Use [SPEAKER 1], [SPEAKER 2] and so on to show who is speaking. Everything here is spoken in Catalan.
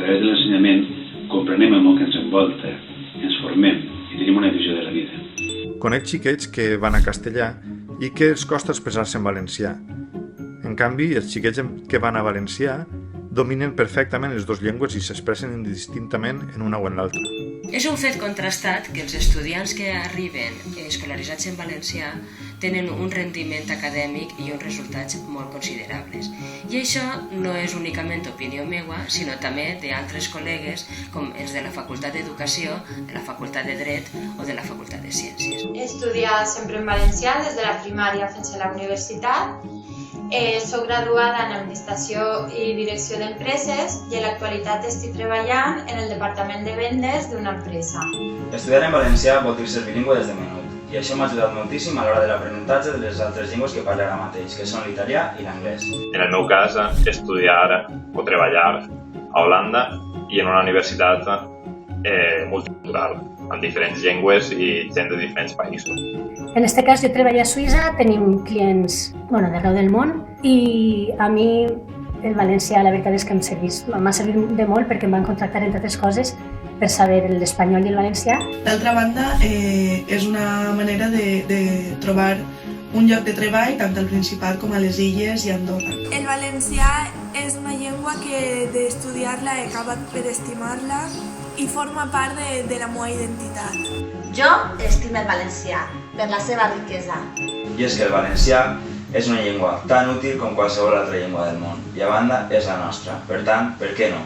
[SPEAKER 1] través de l'ensenyament comprenem el món que ens envolta, ens formem i tenim una visió de la vida.
[SPEAKER 2] Conec xiquets que van a castellà i que els costa expressar-se en valencià. En canvi, els xiquets que van a valencià dominen perfectament les dues llengües i s'expressen indistintament en una o en l'altra.
[SPEAKER 3] És un fet contrastat que els estudiants que arriben escolaritzats en valencià tenen un rendiment acadèmic i uns resultats molt considerables. I això no és únicament opinió meua, sinó també d'altres col·legues com els de la Facultat d'Educació, de la Facultat de Dret o de la Facultat de Ciències.
[SPEAKER 4] He estudiat sempre en valencià des de la primària fins a la universitat. Soc graduada en Administració i Direcció d'Empreses i en l'actualitat estic treballant en el departament de vendes d'una empresa.
[SPEAKER 5] Estudiar en valencià vol dir ser bilingüe des de menut i això m'ha ajudat moltíssim a l'hora de l'aprenentatge de les altres llengües que parlo ara mateix, que són l'italià i l'anglès.
[SPEAKER 6] En el meu cas, estudiar o treballar a Holanda i en una universitat multicultural, amb diferents llengües i gent de diferents països.
[SPEAKER 7] En aquest cas jo treballo a Suïssa, tenim clients d'arreu del món i a mi el valencià la veritat és que m'ha servit de molt perquè em van contractar entre altres coses per saber l'espanyol i el valencià.
[SPEAKER 8] D'altra banda, és una manera de trobar un lloc de treball tant al Principat com a les Illes i a Andorra.
[SPEAKER 9] El valencià és una llengua que d'estudiar-la he acabat per estimar-la i forma part de la meva identitat.
[SPEAKER 10] Jo estimo el valencià per la seva riquesa.
[SPEAKER 5] I és que el valencià és una llengua tan útil com qualsevol altra llengua del món i a banda és la nostra, per tant, per què no?